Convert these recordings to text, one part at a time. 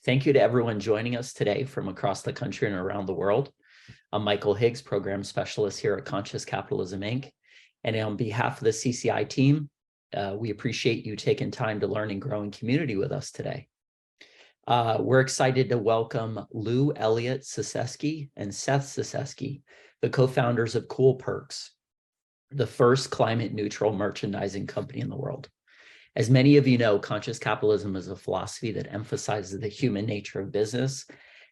Thank you to everyone joining us today from across the country and around the world. I'm Michael Higgs, Program Specialist here at Conscious Capitalism, Inc. And on behalf of the CCI team, we appreciate you taking time to learn and grow in community with us today. We're excited to welcome Elliot Cysewski and Seth Cysewski, the co-founders of Coolperx, the first climate-neutral merchandising company in the world. As many of you know, conscious capitalism is a philosophy that emphasizes the human nature of business,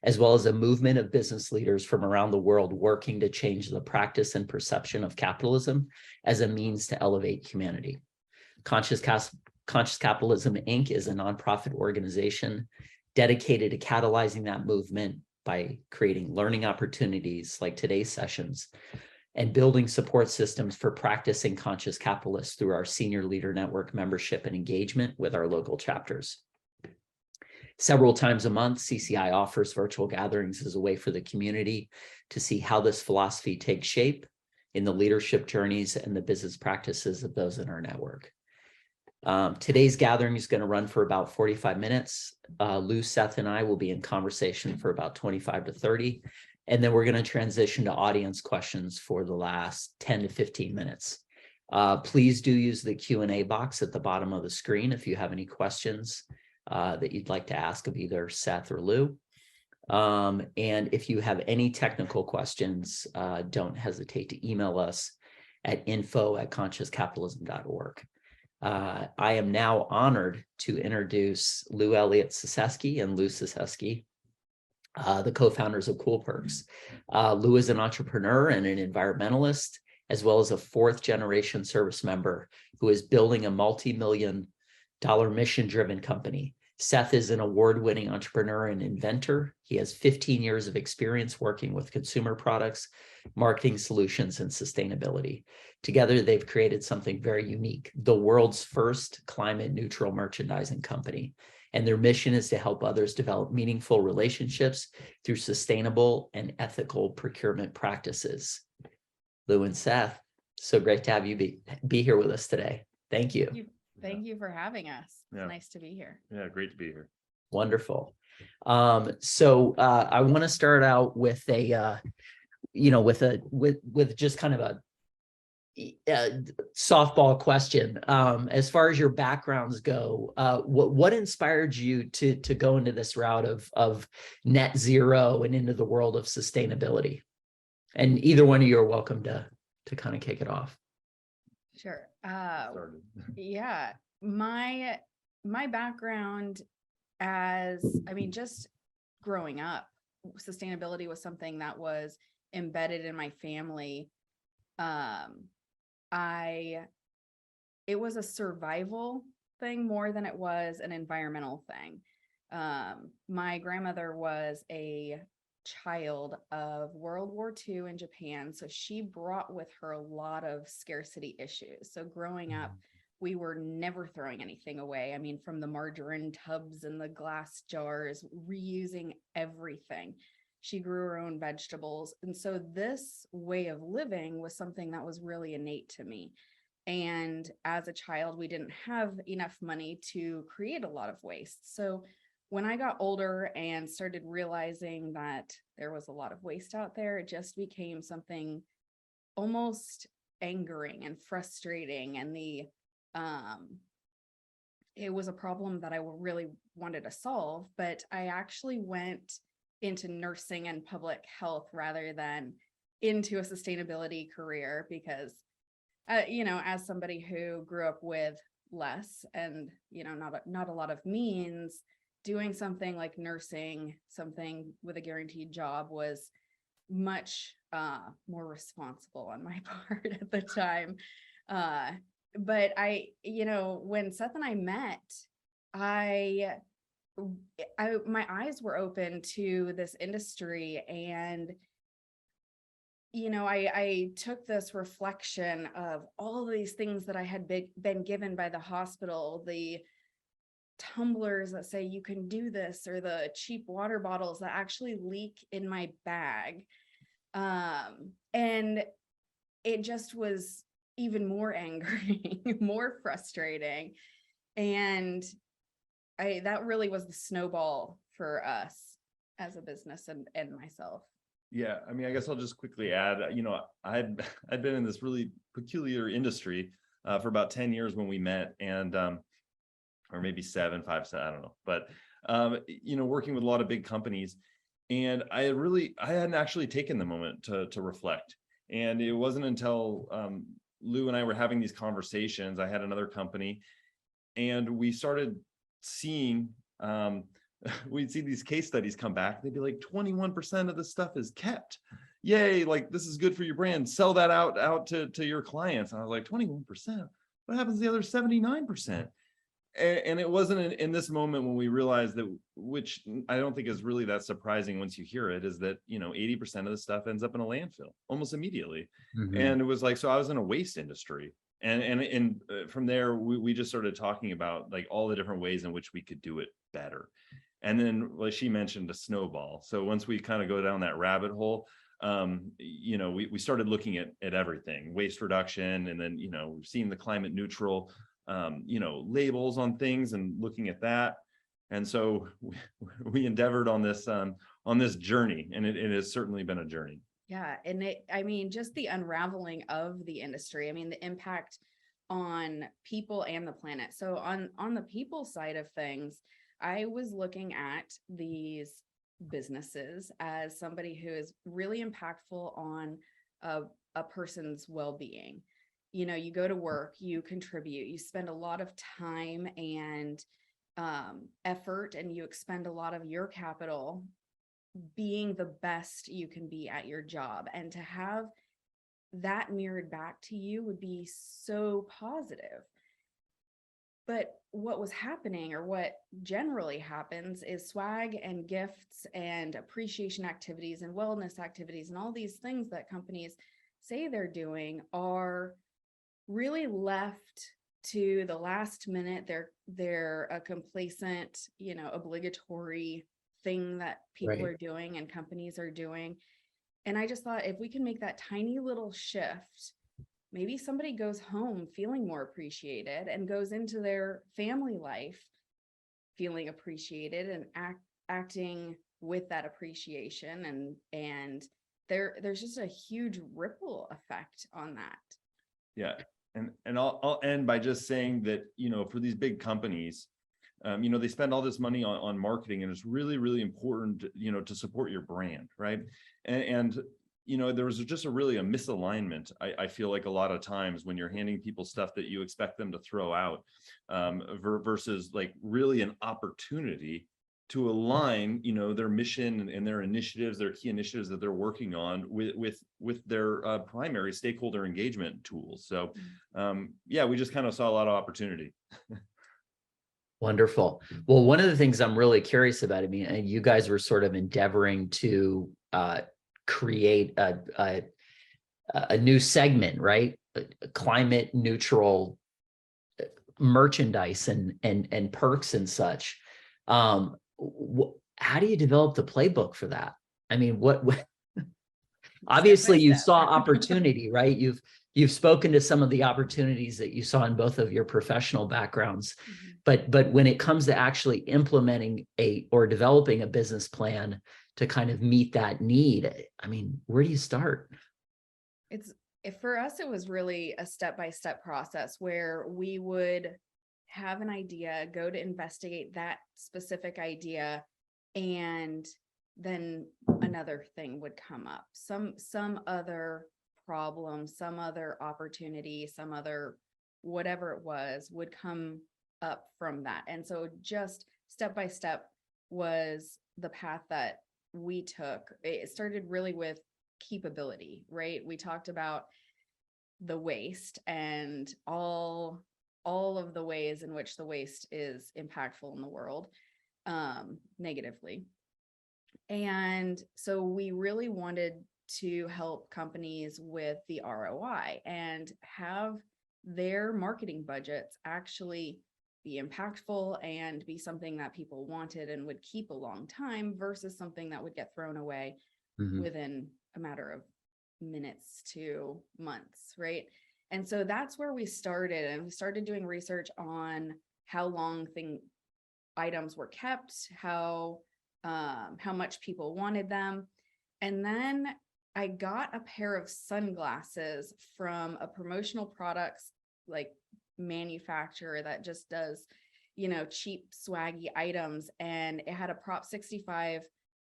as well as a movement of business leaders from around the world working to change the practice and perception of capitalism as a means to elevate humanity. Conscious Capitalism, Inc. is a nonprofit organization dedicated to catalyzing that movement by creating learning opportunities like today's sessions and building support systems for practicing conscious capitalists through our senior leader network membership and engagement with our local chapters. Several times a month, CCI offers virtual gatherings as a way for the community to see how this philosophy takes shape in the leadership journeys and the business practices of those in our network. Today's gathering is going to run for about 45 minutes. Lou, Seth, and I will be in conversation for about 25 to 30. And then we're going to transition to audience questions for the last 10 to 15 minutes. Please do use the Q&A box at the bottom of the screen if you have any questions that you'd like to ask of either Seth or Lou. And if you have any technical questions, don't hesitate to email us at info@consciouscapitalism.org. I am now honored to introduce Elliot Cysewski and Lou Cysewski, the co-founders of Coolperx. Lou is an entrepreneur and an environmentalist, as well as a fourth-generation service member who is building a multi-million-dollar mission-driven company. Seth is an award-winning entrepreneur and inventor. He has 15 years of experience working with consumer products, marketing solutions, and sustainability. Together, they've created something very unique, the world's first climate-neutral merchandising company. And their mission is to help others develop meaningful relationships through sustainable and ethical procurement practices. Lou and Seth, so great to have you be here with us today. Thank you. Thank you for having us. It's Yeah. nice to be here. Yeah, great to be here. Wonderful. So I want to start out with with just kind of a softball question. As far as your backgrounds go, what inspired you to go into this route of net zero and into the world of sustainability? And either one of you are welcome to kind of kick it off. Sure. Yeah, my background just growing up, sustainability was something that was embedded in my family. It was a survival thing more than it was an environmental thing. My grandmother was a child of World War II in Japan, so she brought with her a lot of scarcity issues. So growing up, we were never throwing anything away. I mean, from the margarine tubs and the glass jars, reusing everything. She grew her own vegetables. And so this way of living was something that was really innate to me. And as a child, we didn't have enough money to create a lot of waste. So when I got older and started realizing that there was a lot of waste out there, it just became something almost angering and frustrating. And it was a problem that I really wanted to solve, but I actually went into nursing and public health rather than into a sustainability career because, as somebody who grew up with less and, not a lot of means, doing something like nursing, something with a guaranteed job was much more responsible on my part at the time. But when Seth and I met, my eyes were open to this industry, and I took this reflection of all these things that I had been given by the hospital, the tumblers that say you can do this, or the cheap water bottles that actually leak in my bag, and it just was even more angry, more frustrating. And that really was the snowball for us as a business and myself. Yeah, I mean, I guess I'll just quickly add, I'd been in this really peculiar industry for about 10 years when we met, and or maybe 7, 5, 7, I don't know, but working with a lot of big companies, and I hadn't actually taken the moment to reflect. And it wasn't until Lou and I were having these conversations, I had another company, and we started seeing we'd see these case studies come back. They'd be like, 21% of the stuff is kept. Yay, like this is good for your brand. Sell that out to your clients. And I was like, 21%? What happens to the other 79%? And it wasn't in this moment when we realized that, which I don't think is really that surprising once you hear it, is that 80% of the stuff ends up in a landfill almost immediately. Mhm. And it was like, so I was in a waste industry. And from there, we just started talking about like all the different ways in which we could do it better. And then, like she mentioned, a snowball. So once we kind of go down that rabbit hole, we started looking at everything, waste reduction, and then, seeing the climate neutral, labels on things and looking at that. And so we endeavored on this journey, and it has certainly been a journey. Yeah. And just the unraveling of the industry, the impact on people and the planet. So on the people side of things, I was looking at these businesses as somebody who is really impactful on a person's well-being. You go to work, you contribute, you spend a lot of time and effort, and you expend a lot of your capital being the best you can be at your job. And to have that mirrored back to you would be so positive. But what was happening, or what generally happens, is swag and gifts and appreciation activities and wellness activities and all these things that companies say they're doing are really left to the last minute. They're a complacent, obligatory thing that people Right. are doing and companies are doing. And I just thought, if we can make that tiny little shift, maybe somebody goes home feeling more appreciated and goes into their family life feeling appreciated and acting with that appreciation. And there's just a huge ripple effect on that. Yeah. And I'll end by just saying that, for these big companies, they spend all this money on marketing, and it's really, really important, to support your brand, right? And there was just a misalignment, I feel like, a lot of times when you're handing people stuff that you expect them to throw out, versus like really an opportunity to align, their mission and their initiatives, their key initiatives that they're working on with their primary stakeholder engagement tools. So we just kind of saw a lot of opportunity. Wonderful. Well, one of the things I'm really curious about, you guys were sort of endeavoring to create a new segment, right? A climate neutral merchandise and perks and such. How do you develop the playbook for that? What obviously you saw opportunity, right? You've spoken to some of the opportunities that you saw in both of your professional backgrounds, but when it comes to actually implementing or developing a business plan to kind of meet that need, where do you start? For us, it was really a step-by-step process where we would have an idea, go to investigate that specific idea, and then another thing would come up, some other problem, some other opportunity, some other whatever it was would come up from that. And so just step by step was the path that we took. It started really with keepability, right? We talked about the waste and all of the ways in which the waste is impactful in the world, negatively. And so we really wanted to help companies with the ROI and have their marketing budgets actually be impactful and be something that people wanted and would keep a long time, versus something that would get thrown away within a matter of minutes to months, right? And so that's where we started, and we started doing research on how long items were kept, how how much people wanted them. And then I got a pair of sunglasses from a promotional products like manufacturer that just does, cheap swaggy items. And it had a Prop 65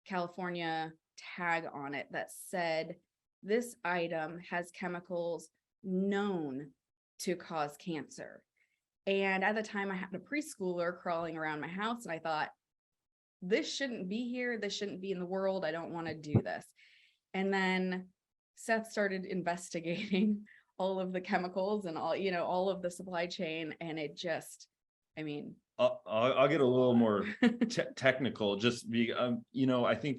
California tag on it that said, this item has chemicals known to cause cancer. And at the time I had a preschooler crawling around my house and I thought, this shouldn't be here. This shouldn't be in the world. I don't want to do this. And then Seth started investigating all of the chemicals and all of the supply chain. And it just, I'll get a little more technical, just be, I think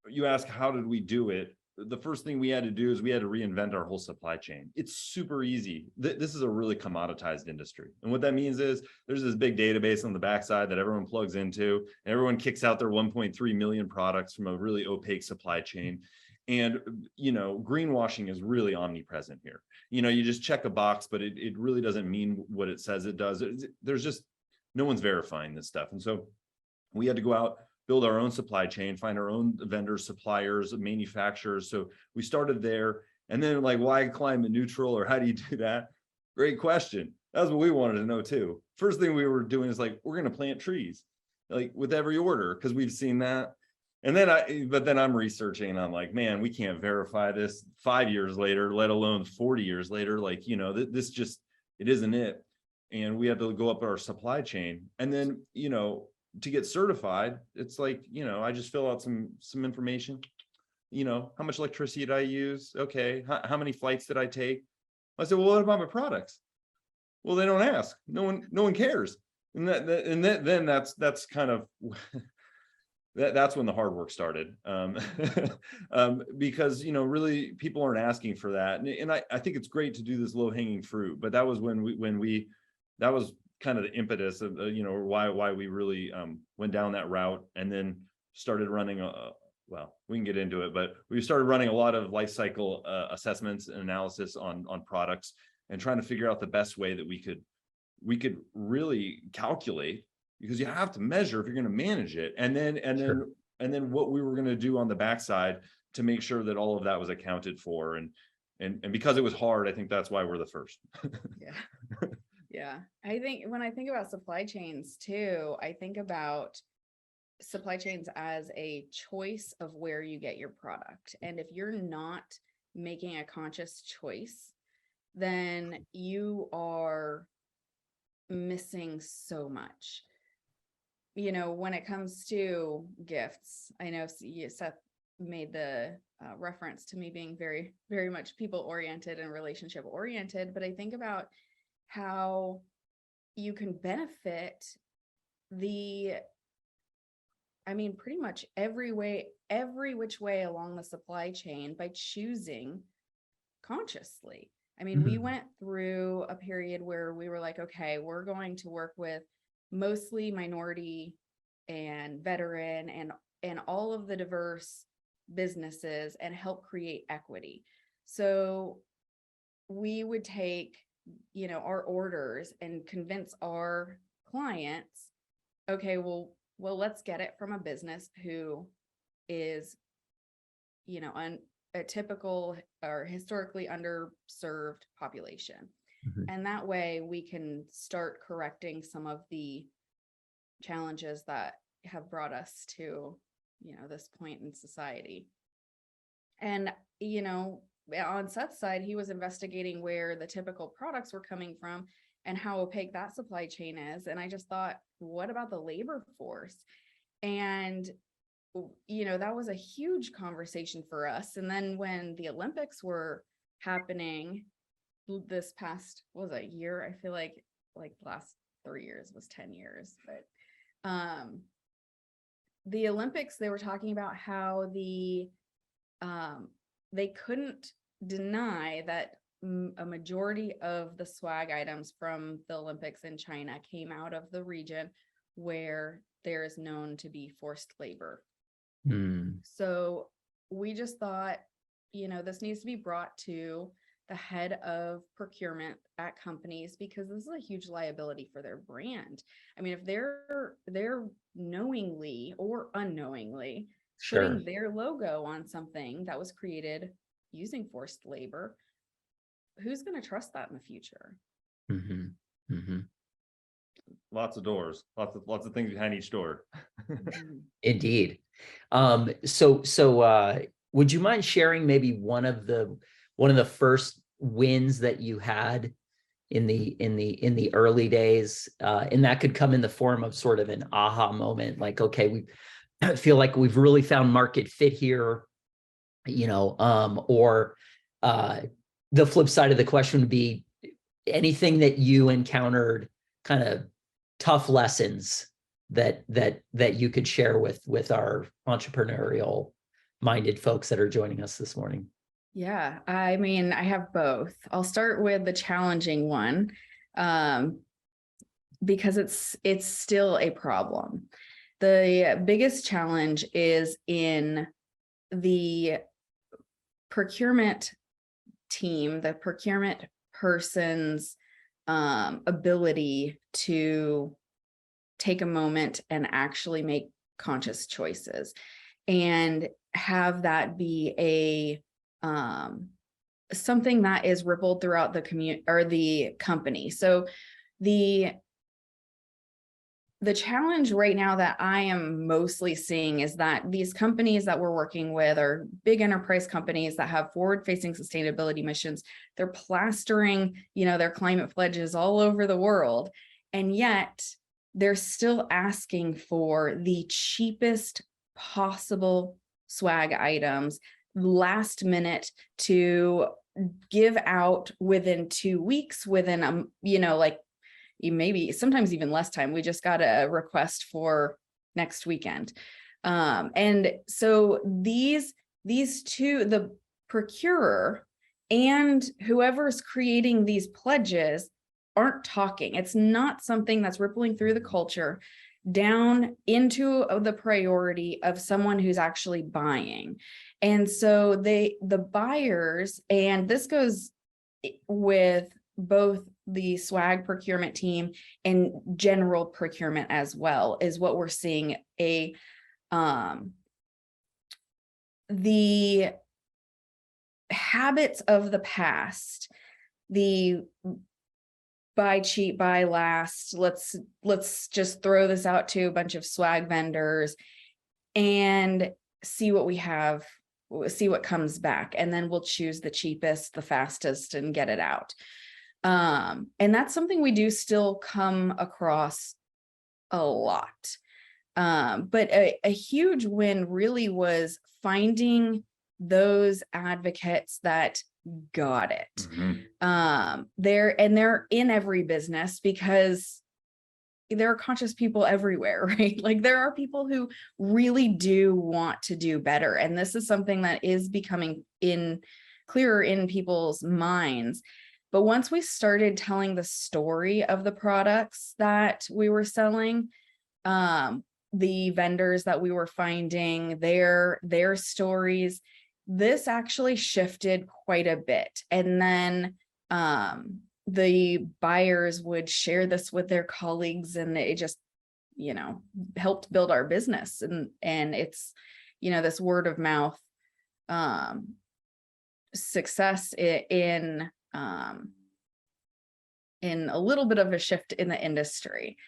you ask, how did we do it? The first thing we had to do is we had to reinvent our whole supply chain. It's super easy. This is a really commoditized industry. And what that means is there's this big database on the backside that everyone plugs into, and everyone kicks out their 1.3 million products from a really opaque supply chain. And, greenwashing is really omnipresent here. You just check a box, but it really doesn't mean what it says it does. There's just, no one's verifying this stuff. And so we had to go out, build our own supply chain, find our own vendors, suppliers, manufacturers. So we started there. And then why climate neutral, or how do you do that? Great question. That's what we wanted to know too. First thing we were doing is we're going to plant trees, with every order, because we've seen that. And then but then I'm researching and I'm like, man, we can't verify this 5 years later, let alone 40 years later. This just, it isn't it. And we had to go up our supply chain. And then, to get certified, it's I just fill out some information, how much electricity did I use? Okay. How many flights did I take? I said, well, what about my products? Well, they don't ask. No one cares. And then that's kind of, that's when the hard work started. Because, really people aren't asking for that. And I think it's great to do this low hanging fruit, but that was that was kind of the impetus of, why we really went down that route, and then started running well, we can get into it, but we started running a lot of life cycle assessments and analysis on products, and trying to figure out the best way that we could really calculate, because you have to measure if you're going to manage it, and then what we were going to do on the backside to make sure that all of that was accounted for. And because it was hard, I think that's why we're the first. Yeah. Yeah. I think when I think about supply chains too, I think about supply chains as a choice of where you get your product. And if you're not making a conscious choice, then you are missing so much. When it comes to gifts, I know Seth made the reference to me being very, very much people oriented and relationship oriented, but I think about how you can benefit pretty much every which way along the supply chain by choosing consciously. We went through a period where we were like, okay, we're going to work with mostly minority and veteran and all of the diverse businesses and help create equity. So we would take our orders and convince our clients, okay, well, let's get it from a business who is, a typical or historically underserved population. Mm-hmm. And that way we can start correcting some of the challenges that have brought us to, this point in society. And, on Seth's side, he was investigating where the typical products were coming from and how opaque that supply chain is. And I just thought, what about the labor force? And, that was a huge conversation for us. And then when the Olympics were happening this past, what was it, year? I feel like the last 3 years was 10 years. But the Olympics, they were talking about how they couldn't deny that a majority of the swag items from the Olympics in China came out of the region where there is known to be forced labor. So we just thought, this needs to be brought to the head of procurement at companies, because this is a huge liability for their brand. I mean, if they're knowingly or unknowingly Sure. putting their logo on something that was created using forced labor, who's going to trust that in the future? Mm-hmm. Mm-hmm. Lots of doors, lots of things behind each door. Indeed. So would you mind sharing maybe one of the first wins that you had in the early days? And that could come in the form of sort of an aha moment, like, okay, I feel like we've really found market fit here, or the flip side of the question would be anything that you encountered, kind of tough lessons that you could share with our entrepreneurial minded folks that are joining us this morning. Yeah, I mean, I have both. I'll start with the challenging one, because it's still a problem. The biggest challenge is in the procurement team, the procurement person's ability to take a moment and actually make conscious choices and have that be a something that is rippled throughout the community or the company. So the challenge right now that I am mostly seeing is that these companies that we're working with are big enterprise companies that have forward-facing sustainability missions. They're plastering, their climate pledges all over the world. And yet they're still asking for the cheapest possible swag items last minute to give out within 2 weeks, within maybe sometimes even less time. We just got a request for next weekend. And so these two, the procurer and whoever's creating these pledges, aren't talking. It's not something that's rippling through the culture down into the priority of someone who's actually buying. And so the buyers, and this goes with both the swag procurement team and general procurement as well, is what we're seeing the habits of the past, the buy cheap, buy last, let's just throw this out to a bunch of swag vendors and see what we have, see what comes back, and then we'll choose the cheapest, the fastest, and get it out. And that's something we do still come across a lot. But a huge win really was finding those advocates that got it. Mm-hmm. They're in every business, because there are conscious people everywhere, right? Like there are people who really do want to do better. And this is something that is becoming clearer in people's minds. But once we started telling the story of the products that we were selling, the vendors that we were finding, their stories, this actually shifted quite a bit. And then the buyers would share this with their colleagues, and it just, helped build our business. And it's, this word of mouth success in a little bit of a shift in the industry.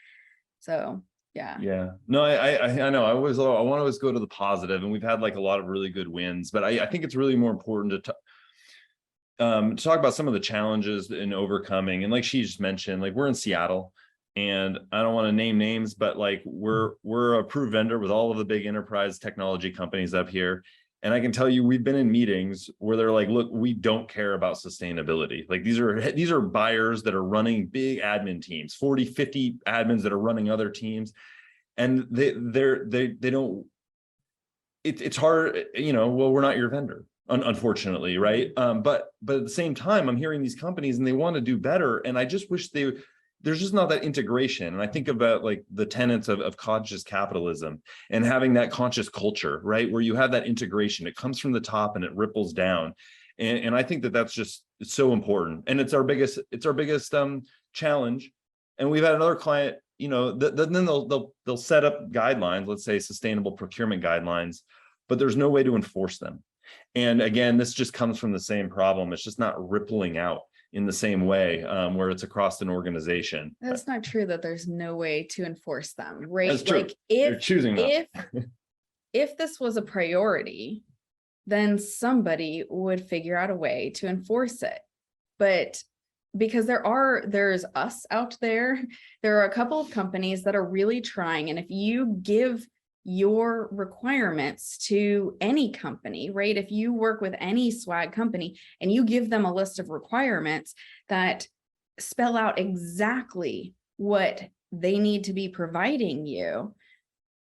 So yeah. No, I know. I want to always go to the positive, and we've had like a lot of really good wins, but I think it's really more important to talk about some of the challenges in overcoming. And like she just mentioned, like we're in Seattle, and I don't want to name names, but like we're a approved vendor with all of the big enterprise technology companies up here. And I can tell you, we've been in meetings where they're like, look, we don't care about sustainability. Like these are buyers that are running big admin teams, 40, 50 admins that are running other teams. And they don't, it's hard, well, we're not your vendor, unfortunately. Right. But at the same time, I'm hearing these companies and they want to do better. And I just wish there's just not that integration. And I think about like the tenets of conscious capitalism and having that conscious culture, right? Where you have that integration, it comes from the top and it ripples down. And I think that's just It's so important, and it's our biggest challenge. And we've had another client, you know, then they'll set up guidelines, let's say sustainable procurement guidelines, but there's no way to enforce them. And again, this just comes from the same problem. It's just not rippling out in the same way, where it's across an organization. That's not true that there's no way to enforce them, right? That's true. Like You're choosing not. if this was a priority, then somebody would figure out a way to enforce it. But because there's us out there, there are a couple of companies that are really trying. And if you give your requirements to any company, right? If you work with any swag company and you give them a list of requirements that spell out exactly what they need to be providing you,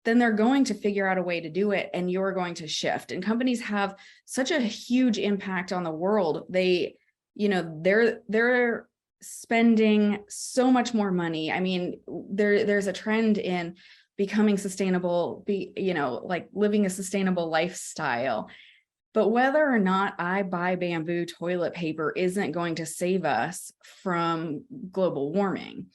then they're going to figure out a way to do it, and you're going to shift. And companies have such a huge impact on the world. They, you know, they're spending so much more money. I mean, there's a trend in becoming sustainable, like living a sustainable lifestyle. But whether or not I buy bamboo toilet paper isn't going to save us from global warming.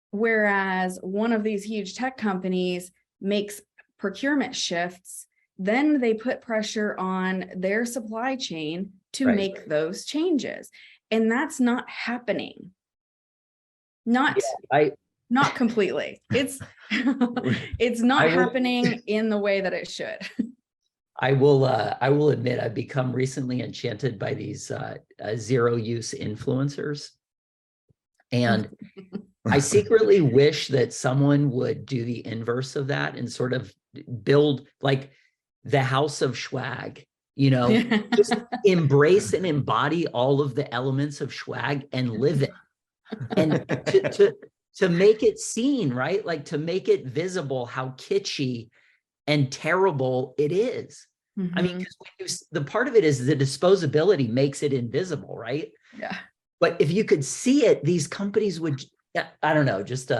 Whereas one of these huge tech companies makes procurement shifts, then they put pressure on their supply chain to make those changes. And that's not happening. Not completely. It's not happening in the way that it should. I will admit I've become recently enchanted by these zero-use influencers. And I secretly wish that someone would do the inverse of that and sort of build like the house of swag, you know, just embrace and embody all of the elements of swag and live it. And to make it seen, right? Like to make it visible how kitschy and terrible it is. Mm-hmm. I mean, the part of it is the disposability makes it invisible, right? Yeah. But if you could see it, these companies would, I don't know, just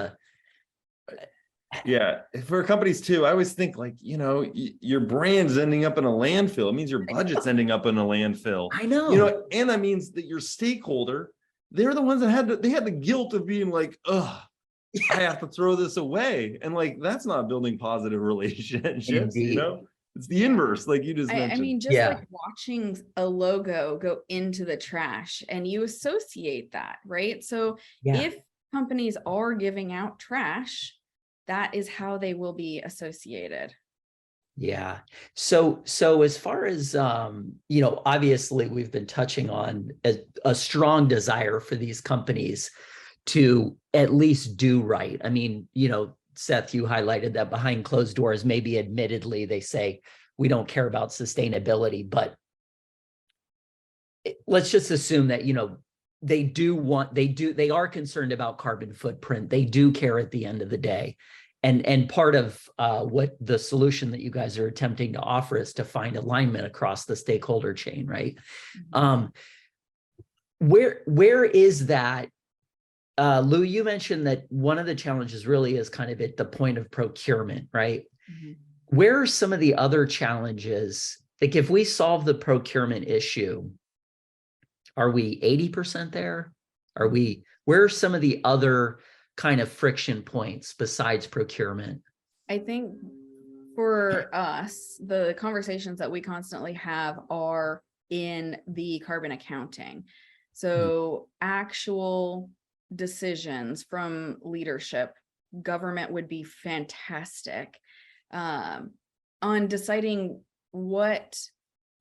yeah, for companies too, I always think like, you know, your brand's ending up in a landfill. It means your budget's ending up in a landfill. I know. You know, and that means that your stakeholder, they're the ones that had the guilt of being like, ugh, I have to throw this away. And like, that's not building positive relationships, Indeed. You know? It's the inverse, like you just mentioned. I mean, just like watching a logo go into the trash and you associate that, right? So if companies are giving out trash, that is how they will be associated. Yeah. So as far as, you know, obviously we've been touching on a strong desire for these companies to at least do right. I mean, you know, Seth, you highlighted that behind closed doors, maybe admittedly, they say, we don't care about sustainability, but let's just assume that, you know, they are concerned about carbon footprint. They do care at the end of the day. And part of what the solution that you guys are attempting to offer is to find alignment across the stakeholder chain, right? Mm-hmm. Where is that? Lou, you mentioned that one of the challenges really is kind of at the point of procurement, right? Mm-hmm. Where are some of the other challenges? Like if we solve the procurement issue, are we 80% there? Where are some of the other kind of friction points besides procurement? I think for us, the conversations that we constantly have are in the carbon accounting. So actual decisions from leadership, government would be fantastic on deciding what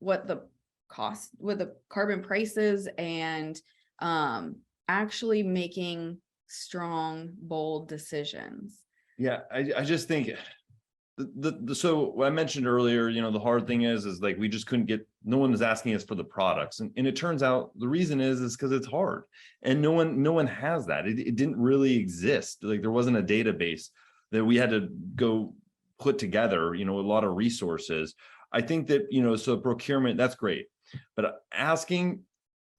the cost, what the carbon prices, and actually making strong, bold decisions. Yeah, I just think so I mentioned earlier, you know, the hard thing is like we just couldn't get, no one was asking us for the products, and it turns out the reason is because it's hard, and no one has that. It didn't really exist. Like there wasn't a database that we had to go put together, you know, a lot of resources. I think that, you know, so procurement, that's great, but asking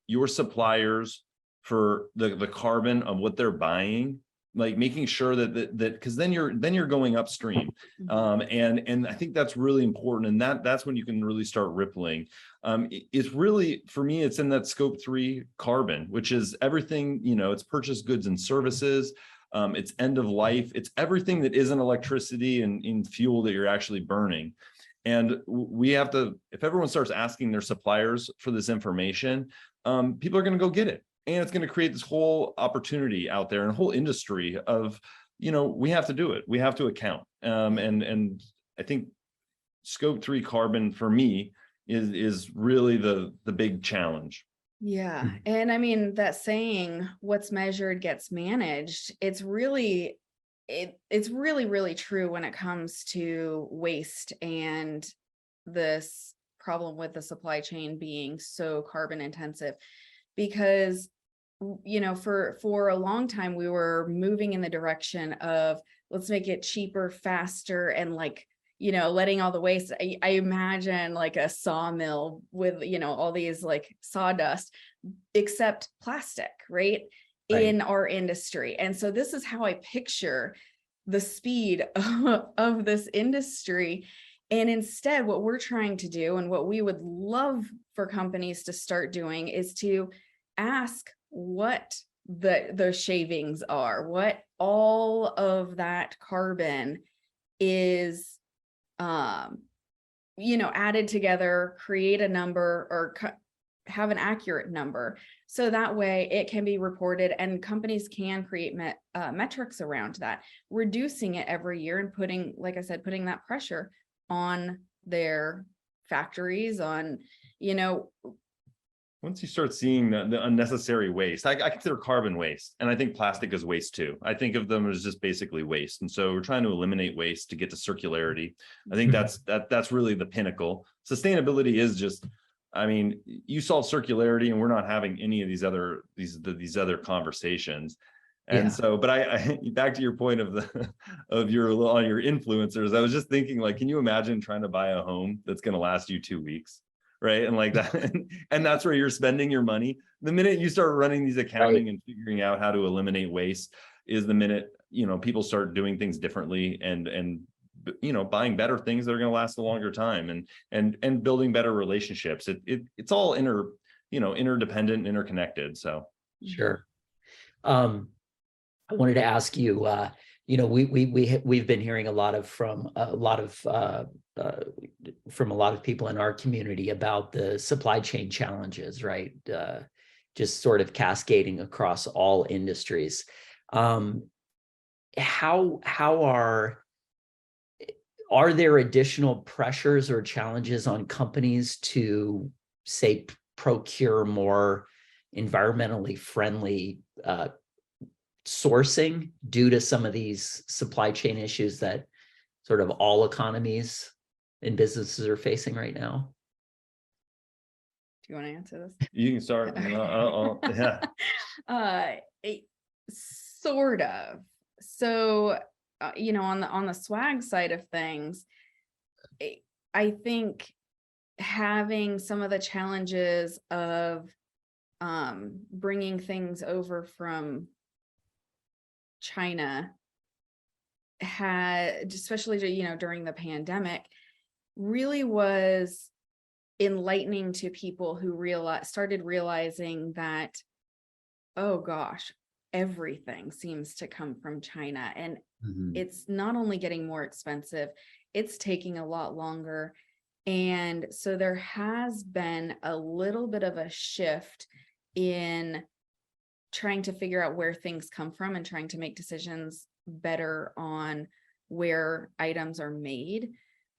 your suppliers for the carbon of what they're buying like making sure that because then you're going upstream. And I think that's really important. And that's when you can really start rippling. It's really, for me, it's in that scope 3 carbon, which is everything, it's purchased goods and services. It's end of life. It's everything that isn't electricity and in fuel that you're actually burning. And we have to, if everyone starts asking their suppliers for this information, people are going to go get it. And it's going to create this whole opportunity out there and a whole industry of, we have to do it. We have to account. And I think scope 3 carbon for me is really the big challenge. Yeah. And I mean, that saying, what's measured gets managed. It's really true when it comes to waste and this problem with the supply chain being so carbon intensive. Because, for a long time, we were moving in the direction of let's make it cheaper, faster, and letting all the waste. I imagine like a sawmill with, all these like sawdust, except plastic, right? In our industry. And so this is how I picture the speed of this industry. And instead, what we're trying to do and what we would love for companies to start doing is to ask what the shavings are, what all of that carbon is, added together, create a number or have an accurate number. So that way it can be reported and companies can create metrics around that, reducing it every year and putting, like I said, putting that pressure on their factories, on, once you start seeing the unnecessary waste, I consider carbon waste, and I think plastic is waste too. I think of them as just basically waste. And so we're trying to eliminate waste to get to circularity. I think that's really the pinnacle. Sustainability is just, I mean, you solve circularity and we're not having any of these other conversations. And so, but I back to your point of your influencers, I was just thinking, like, can you imagine trying to buy a home that's going to last you 2 weeks? Right. And like that, and that's where you're spending your money. The minute you start running these accounting and figuring out how to eliminate waste is the minute, people start doing things differently and buying better things that are going to last a longer time and building better relationships. It's all interdependent, interconnected. So. Sure. I wanted to ask you, we've been hearing a lot from a lot of people in our community about the supply chain challenges, right? Just sort of cascading across all industries. How are there additional pressures or challenges on companies to, say, procure more environmentally friendly sourcing due to some of these supply chain issues that sort of all economies and businesses are facing right now? Do you want to answer this? You can start. Yeah. Sort of. So, on the swag side of things, I think having some of the challenges of bringing things over from China had, especially during the pandemic, really was enlightening to people who started realizing that, oh gosh, everything seems to come from China, and it's not only getting more expensive, it's taking a lot longer. And so there has been a little bit of a shift in trying to figure out where things come from and trying to make decisions better on where items are made.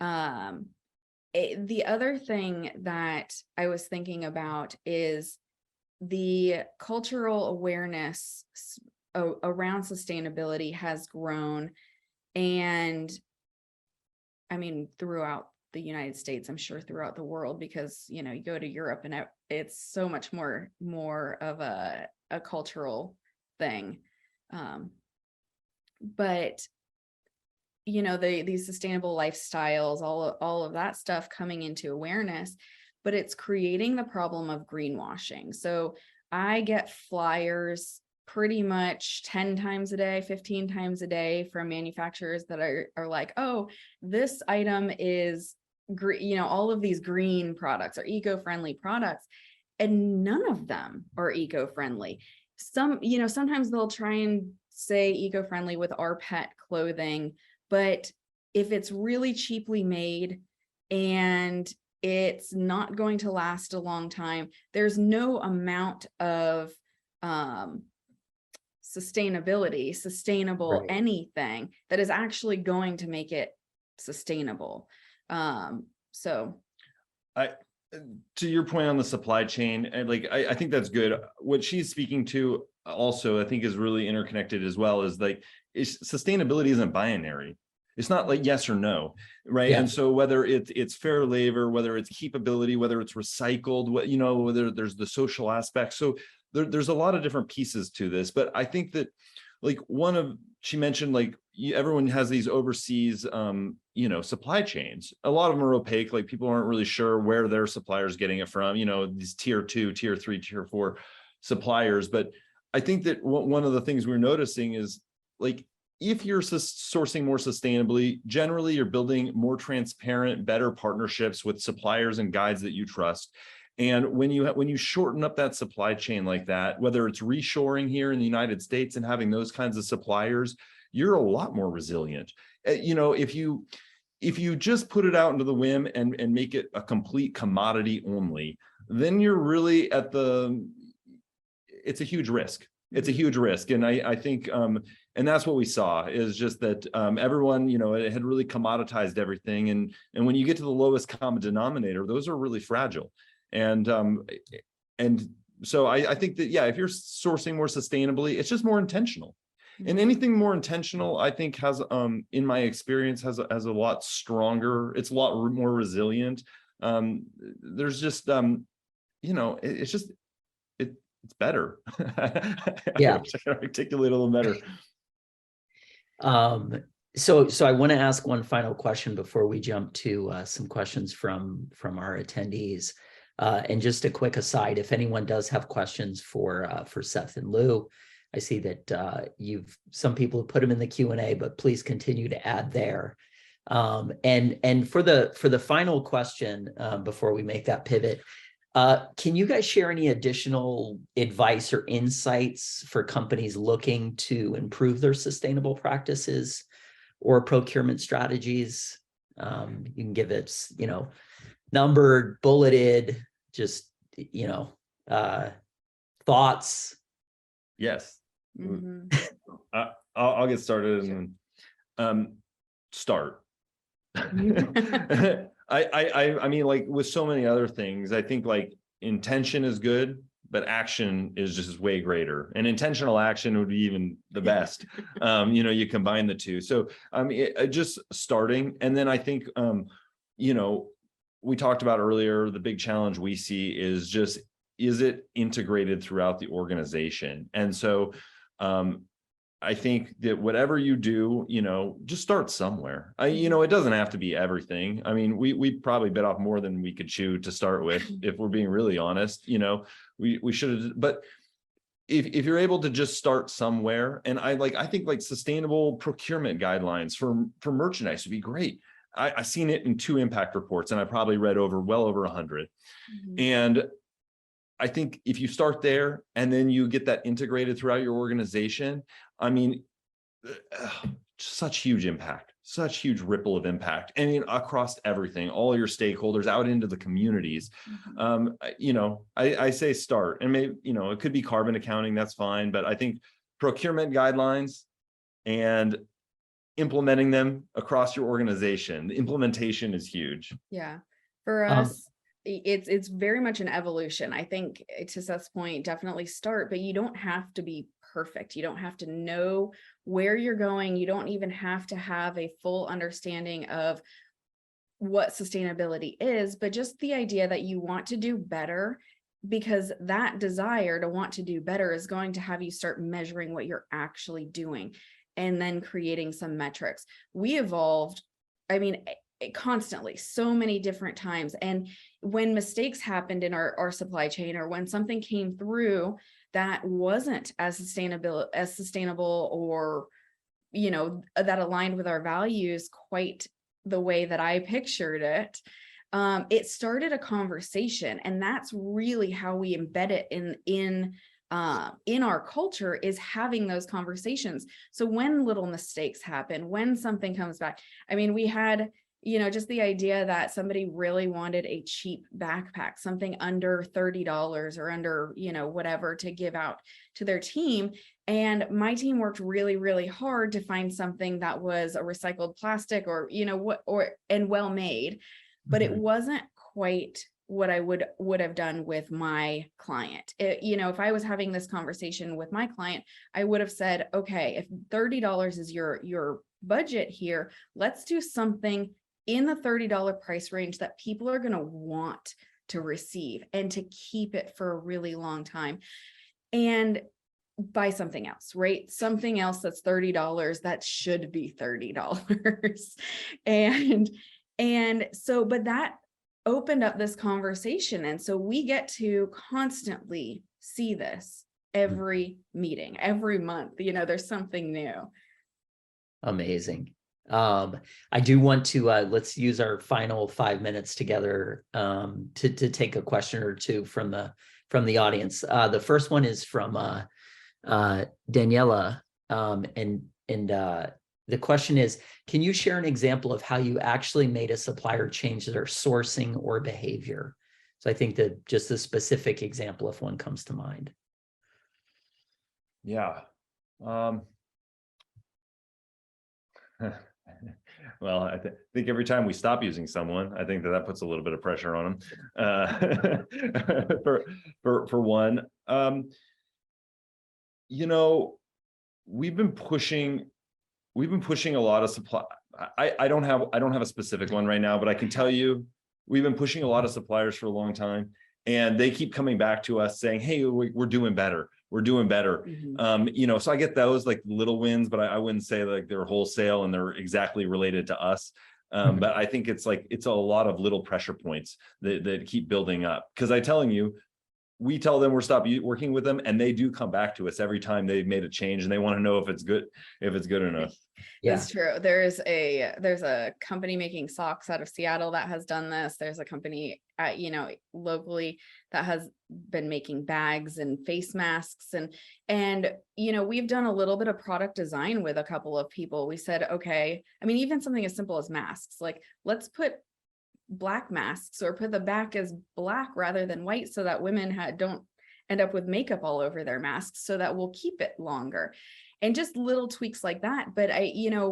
The other thing that I was thinking about is the cultural awareness around sustainability has grown. And I mean, throughout the United States, I'm sure throughout the world, because, you go to Europe and it's so much more of a cultural thing. But these sustainable lifestyles, all of that stuff coming into awareness, but it's creating the problem of greenwashing. So I get flyers pretty much 10 times a day, 15 times a day from manufacturers that are like, oh, this item is, all of these green products are eco-friendly products, and none of them are eco-friendly. Sometimes they'll try and say eco-friendly with our pet clothing, but if it's really cheaply made and it's not going to last a long time, there's no amount of sustainable Right. anything that is actually going to make it sustainable. So to your point on the supply chain, and like I think that's good. What she's speaking to also, I think, is really interconnected as well, is like sustainability isn't binary. It's not like yes or no, right? Yeah. And so whether it's fair labor, whether it's keepability, whether it's recycled, whether there's the social aspect. So there's a lot of different pieces to this. But I think that like she mentioned, like everyone has these overseas supply chains. A lot of them are opaque, like people aren't really sure where their suppliers getting it from, these tier 2, tier 3, tier 4 suppliers. But I think that one of the things we're noticing is, like, if you're sourcing more sustainably, generally you're building more transparent, better partnerships with suppliers and guides that you trust. And when you shorten up that supply chain like that, whether it's reshoring here in the United States and having those kinds of suppliers, you're a lot more resilient. If you just put it out into the whim and make it a complete commodity only, then you're really it's a huge risk. It's a huge risk. And I think, and that's what we saw, is just that everyone, it had really commoditized everything. And when you get to the lowest common denominator, those are really fragile. And so I think that, yeah, if you're sourcing more sustainably, it's just more intentional. And anything more intentional, I think, has, in my experience, has a lot stronger, it's a lot more resilient. There's just, it's better. Yeah. I wish I could articulate a little better. So I want to ask one final question before we jump to some questions from our attendees. And just a quick aside, if anyone does have questions for Seth and Lou, I see that some people have put them in the Q&A, but please continue to add there. And for the final question, before we make that pivot, can you guys share any additional advice or insights for companies looking to improve their sustainable practices or procurement strategies? You can give it, numbered, bulleted, just, thoughts. Yes. mhm. I'll get started and then start. I mean, like with so many other things, I think like intention is good, but action is just way greater. And intentional action would be even the best. You combine the two. So just starting. And then I think, we talked about earlier, the big challenge we see is just, is it integrated throughout the organization? And so I think that whatever you do, just start somewhere. It doesn't have to be everything. I mean, we probably bit off more than we could chew to start with, if we're being really honest. We should have, but if you're able to just start somewhere, and I think like sustainable procurement guidelines for merchandise would be great. I've seen it in 2 impact reports, and I probably read well over 100. And I think if you start there and then you get that integrated throughout your organization, I mean, such huge impact, such huge ripple of impact, and across everything, all your stakeholders out into the communities. I say start, and maybe, it could be carbon accounting, that's fine. But I think procurement guidelines and implementing them across your organization, the implementation is huge. Yeah. For us, it's very much an evolution. I think, to Seth's point, definitely start, but you don't have to be perfect. You don't have to know where you're going. You don't even have to have a full understanding of what sustainability is, but just the idea that you want to do better, because that desire to want to do better is going to have you start measuring what you're actually doing and then creating some metrics. We evolved, constantly, so many different times. And when mistakes happened in our supply chain, or when something came through that wasn't as sustainable or, that aligned with our values quite the way that I pictured it. It started a conversation, and that's really how we embed it in our culture, is having those conversations. So when little mistakes happen, when something comes back, I mean, we had, just the idea that somebody really wanted a cheap backpack, something under $30 or under, whatever, to give out to their team. And my team worked really, really hard to find something that was a recycled plastic or, and well made, but it wasn't quite what I would have done with my client. If I was having this conversation with my client, I would have said, okay, if $30 is your budget here, let's do something in the $30 price range that people are going to want to receive and to keep it for a really long time, and buy something else, right? Something else that's $30 that should be $30. And so, but that opened up this conversation. And so we get to constantly see this every meeting, every month, there's something new. Amazing. I do want to, let's use our final 5 minutes together to take a question or two from the audience. The first one is from Daniela, and the question is, can you share an example of how you actually made a supplier change their sourcing or behavior? So I think that just a specific example, if one comes to mind. Yeah. Well, I think every time we stop using someone, I think that puts a little bit of pressure on them. For one, we've been pushing a lot of supply. I don't have a specific one right now, but I can tell you we've been pushing a lot of suppliers for a long time, and they keep coming back to us saying, hey, we're doing better. We're doing better. Mm-hmm. So I get those like little wins, but I wouldn't say like they're wholesale and they're exactly related to us. But I think it's a lot of little pressure points that keep building up. Because I'm telling you, we tell them we're stopped working with them, and they do come back to us every time they've made a change, and they want to know if it's good enough. Yeah. That's true. There's a company making socks out of Seattle that has done this. There's a company locally that has been making bags and face masks, and we've done a little bit of product design with a couple of people. We said, okay, I mean, even something as simple as masks, like let's put black masks or put the back as black rather than white, so that women don't end up with makeup all over their masks, so that we'll keep it longer. And just little tweaks like that. But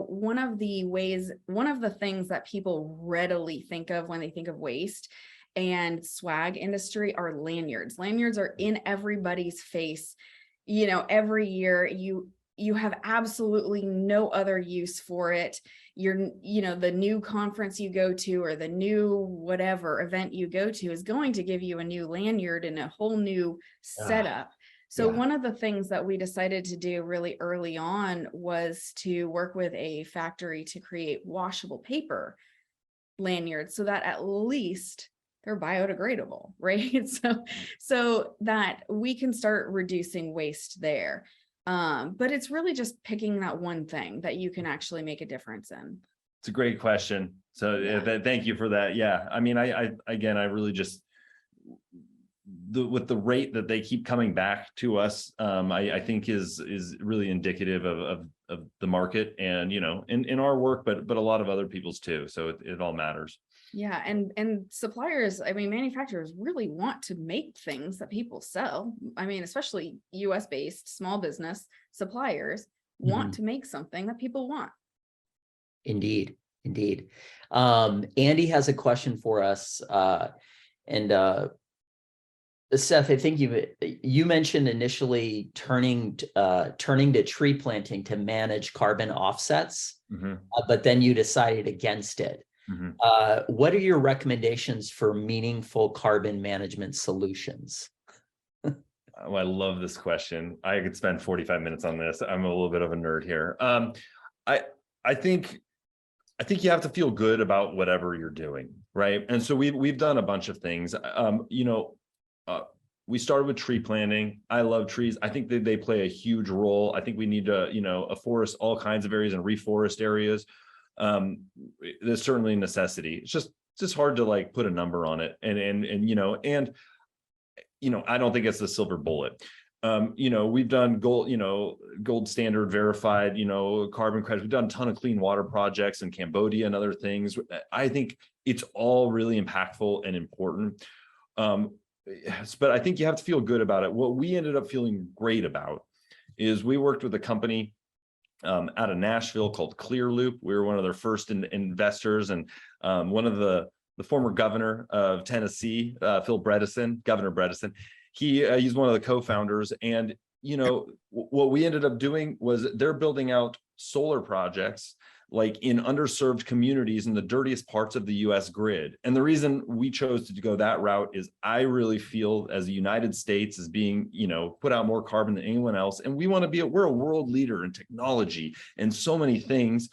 one of the things that people readily think of when they think of waste and swag industry are lanyards. Lanyards are in everybody's face. Every year you have absolutely no other use for it. The new conference you go to, or the new whatever event you go to, is going to give you a new lanyard and a whole new setup. So one of the things that we decided to do really early on was to work with a factory to create washable paper lanyards, so that at least they're biodegradable, right? So that we can start reducing waste there. But it's really just picking that one thing that you can actually make a difference in. It's a great question. So thank you for that. Yeah. I mean, I really just, with the rate that they keep coming back to us, I think is really indicative of the market, and in our work, but a lot of other people's too. So it all matters. Yeah, and suppliers, I mean, manufacturers really want to make things that people sell. I mean, especially US based small business suppliers want to make something that people want. Indeed. Andy has a question for us, and Seth, I think you mentioned initially turning to tree planting to manage carbon offsets, but then you decided against it. What are your recommendations for meaningful carbon management solutions? Oh, I love this question. I could spend 45 minutes on this. I'm a little bit of a nerd here. I think you have to feel good about whatever you're doing, right? And so we've done a bunch of things. we started with tree planting. I love trees. I think that they play a huge role. I think we need to, afforest all kinds of areas and reforest areas. There's certainly a necessity. It's just hard to like put a number on it. And I don't think it's the silver bullet. We've done gold standard verified, carbon credits. We've done a ton of clean water projects in Cambodia and other things. I think it's all really impactful and important. But I think you have to feel good about it. What we ended up feeling great about is we worked with a company out of Nashville called Clearloop. We were one of their first investors, and one of the former governor of Tennessee, Governor Bredesen, he's one of the co-founders. And what we ended up doing was they're building out solar projects like in underserved communities in the dirtiest parts of the US grid. And the reason we chose to go that route is I really feel as the United States is being, put out more carbon than anyone else. And we want to we're a world leader in technology and so many things.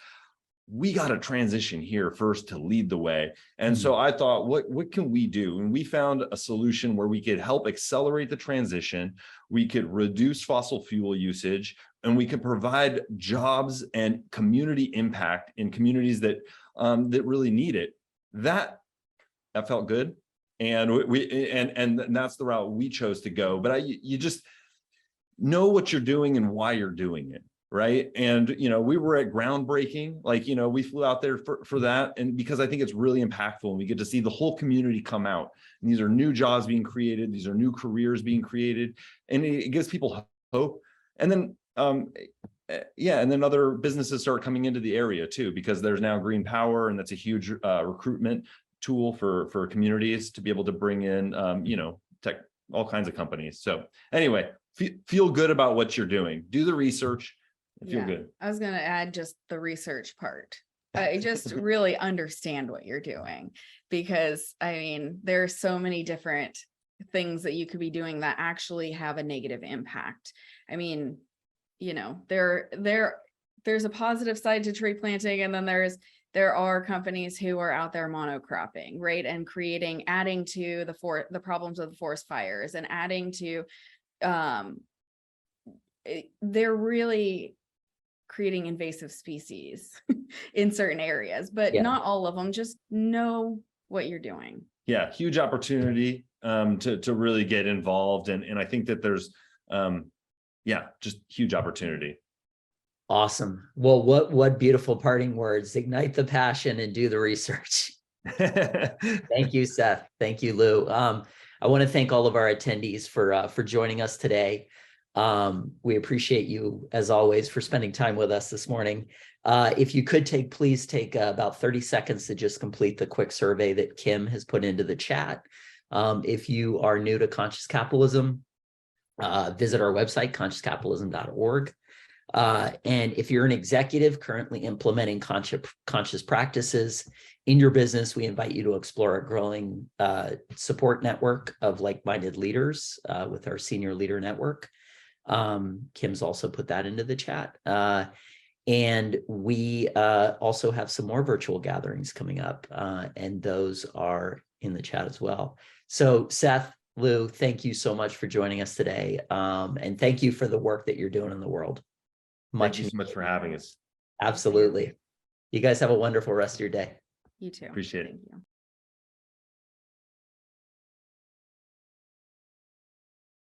We got to transition here first to lead the way. And so I thought, what can we do? And we found a solution where we could help accelerate the transition. We could reduce fossil fuel usage, and we could provide jobs and community impact in communities that really need it. That felt good. And and that's the route we chose to go. But you just know what you're doing and why you're doing it. Right. And, we were at groundbreaking, we flew out there for that. And because I think it's really impactful and we get to see the whole community come out. And these are new jobs being created. These are new careers being created. And it gives people hope. And then, and then other businesses start coming into the area too, because there's now green power, and that's a huge recruitment tool for communities to be able to bring in, tech, all kinds of companies. So anyway, feel good about what you're doing. Do the research. Feel good. I was going to add just the research part. I just really understand what you're doing, because there are so many different things that you could be doing that actually have a negative impact. There's a positive side to tree planting, and then there are companies who are out there monocropping, right? And adding to the problems of the forest fires, and adding to, they're really creating invasive species in certain areas, but not all of them. Just know what you're doing. Yeah, huge opportunity to really get involved. And I think that there's, just huge opportunity. Awesome. Well, what beautiful parting words. Ignite the passion and do the research. Thank you, Seth. Thank you, Lou. I want to thank all of our attendees for joining us today. We appreciate you, as always, for spending time with us this morning. If you could please take about 30 seconds to just complete the quick survey that Kim has put into the chat. If you are new to Conscious Capitalism, visit our website, consciouscapitalism.org. And if you're an executive currently implementing conscious practices in your business, we invite you to explore a growing support network of like-minded leaders with our Senior Leader Network. Kim's also put that into the chat. And we also have some more virtual gatherings coming up, and those are in the chat as well. So Seth, Lou, thank you so much for joining us today. And thank you for the work that you're doing in the world. Thank you so much for having us. Absolutely. You guys have a wonderful rest of your day. You too. Appreciate it. Thank you.